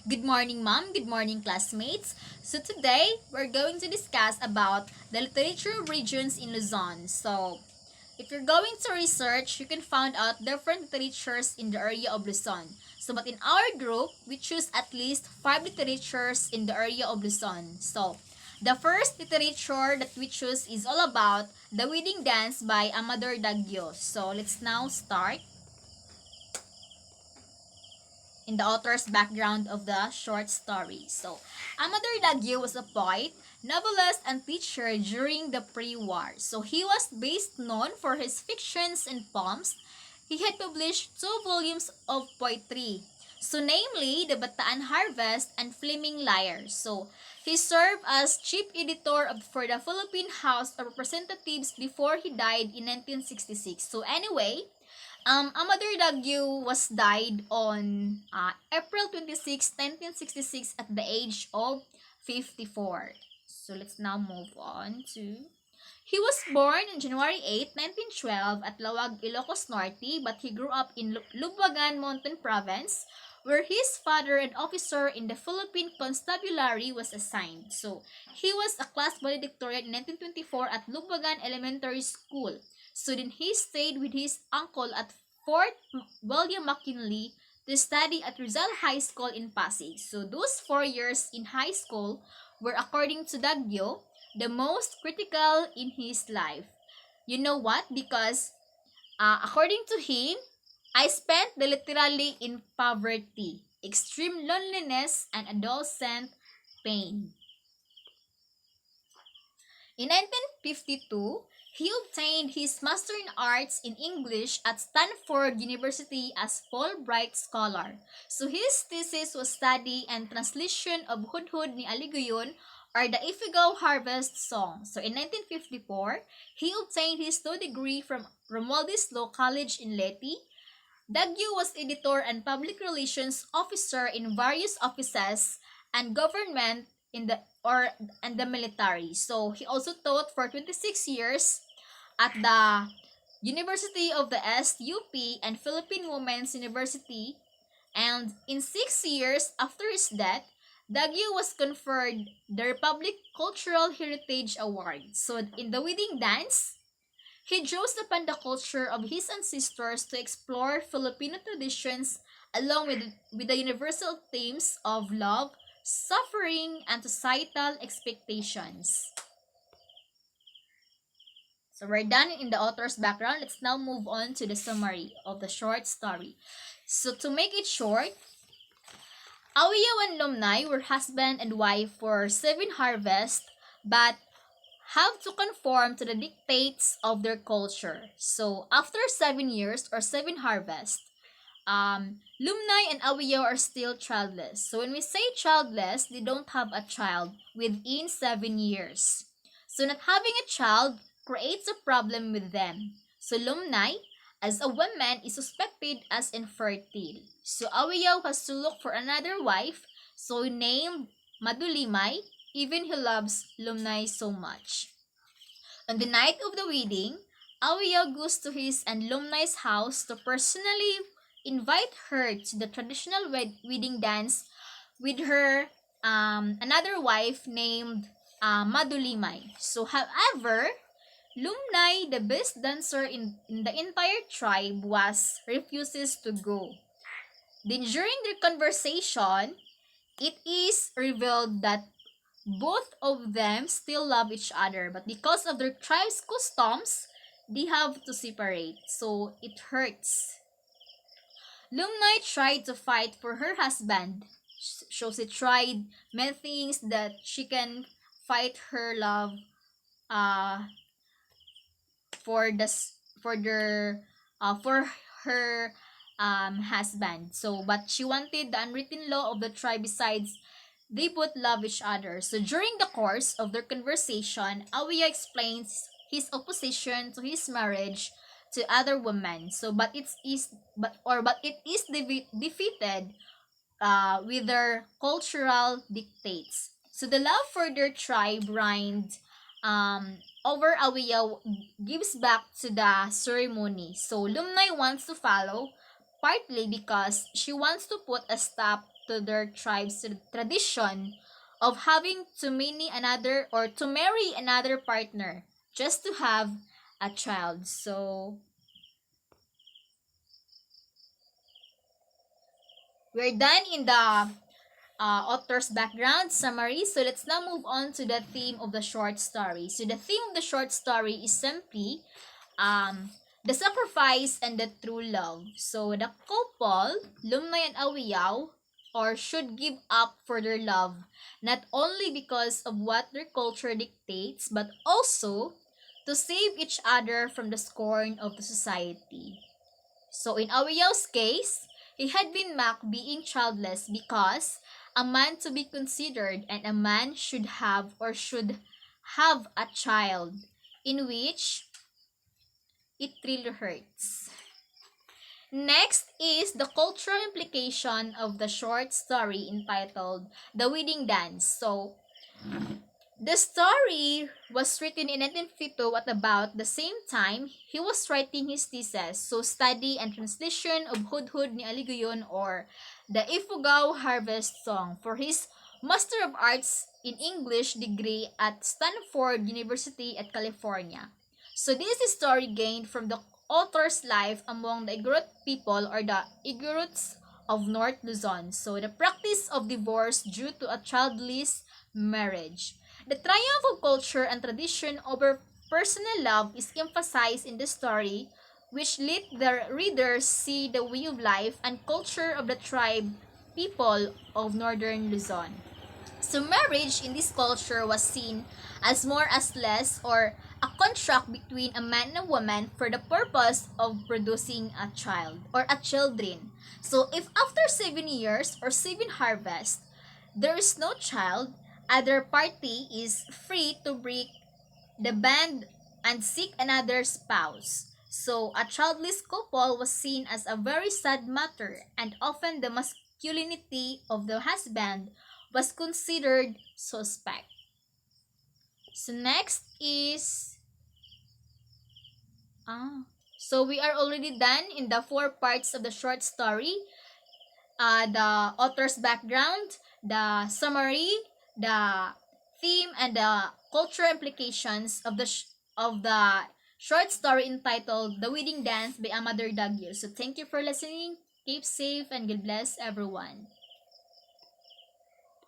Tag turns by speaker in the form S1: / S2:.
S1: Good morning, ma'am. Good morning, classmates. So today, we're going to discuss about the literature regions in Luzon. So, if you're going to research, you can find out different literatures in the area of Luzon. So, but in our group, we choose at least 5 literatures in the area of Luzon. So, the first literature that we choose is all about the wedding dance by Amador Daguio. So, let's now start in the author's background of the short story. So, Amador Daguio was a poet, novelist, and teacher during the pre-war. So, he was best known for his fictions and poems. He had published 2 volumes of poetry. So, namely, The Bataan Harvest and Flaming Lyre. So, he served as chief editor for the Philippine House of Representatives before he died in 1966. So, anyway, Amador Daguio was died on April 26, 1966 at the age of 54. So let's now move on to... He was born on January 8, 1912 at Lawag, Ilocos Norte, but he grew up in Lubagan Mountain Province, where his father, an officer in the Philippine Constabulary, was assigned. So, he was a class valedictorian in 1924 at Lubagan Elementary School. So then he stayed with his uncle at Fort William McKinley to study at Rizal High School in Pasig. So those 4 years in high school were, according to Daguio, the most critical in his life. You know what? Because according to him, I spent the literally in poverty, extreme loneliness, and adolescent pain. In 1952, he obtained his Master in Arts in English at Stanford University as Fulbright Scholar. So his thesis was study and translation of Hudhud ni Aligoyon, or the Ifugao Harvest Song. So in 1954, he obtained his law degree from Romualdez Law College in Leyte. Daguio was editor and public relations officer in various offices and government in the and the military. So he also taught for 26 years at the University of the SUP and Philippine Women's University, and in 6 years after his death, Daguio was conferred the Republic Cultural Heritage Award. So in the wedding dance, he draws upon the culture of his ancestors to explore Filipino traditions along with the universal themes of love, suffering, and societal expectations. So we're done in the author's background. Let's now move on to the summary of the short story. So to make it short, Awiyaw and Lumnay were husband and wife for 7 harvests, but have to conform to the dictates of their culture. So after 7 years or 7 harvests, Lumnay and Awiyaw are still childless. So when we say childless, they don't have a child within 7 years. So not having a child creates a problem with them. So Lumnay, as a woman, is suspected as infertile. So Awiyaw has to look for another wife, so named Madulimay, even he loves Lumnay so much. On the night of the wedding, Awiyaw goes to his and Lumnay's house to personally invite her to the traditional wedding dance with her another wife named Madulimay. So, however, Lumnay, the best dancer in the entire tribe, refuses to go. Then during their conversation, it is revealed that both of them still love each other, but because of their tribe's customs, they have to separate. So it hurts. Lumnay tried to fight for her husband. So she tried many things that she can fight her love uh for the for their for her husband. So but she wanted the unwritten law of the tribe. Besides, they both love each other. So during the course of their conversation, Awiya explains his opposition to his marriage to other women. So but it is defeated with their cultural dictates. So the love for their tribe reigned over Awiya gives back to the ceremony. So Lumnay wants to follow, partly because she wants to put a stop to their tribe's tradition of having to marry another partner just to have a child. So we're done in the author's background summary. So let's now move on to the theme of the short story. So the theme of the short story is simply the sacrifice and the true love. So the couple, Lumnoy and Awiyaw, or should give up for their love, not only because of what their culture dictates, but also to save each other from the scorn of the society. So in Awiyaw's case, he had been mocked being childless because a man to be considered and a man should have a child, in which it really hurts. Next is the cultural implication of the short story entitled The Wedding Dance. So, the story was written in 1952 at about the same time he was writing his thesis, so study and translation of Hudhud ni Aligayon or the Ifugao Harvest Song for his Master of Arts in English degree at Stanford University at California. So this is a story gained from the author's life among the Igorot people or the Igorots of North Luzon. So the practice of divorce due to a childless marriage. The triumph of culture and tradition over personal love is emphasized in the story, which let the readers see the way of life and culture of the tribe people of northern Luzon. So marriage in this culture was seen as more as less or a contract between a man and a woman for the purpose of producing a child or a children. So if after 7 years or 7 harvests, there is no child, other party is free to break the band and seek another spouse. So a childless couple was seen as a very sad matter, and often the masculinity of the husband was considered suspect. So next is so we are already done in the 4 parts of the short story. The author's background, the summary, the theme, and the cultural implications of the short story entitled The Wedding Dance by Amador Daguio. So thank you for listening. Keep safe and God bless everyone.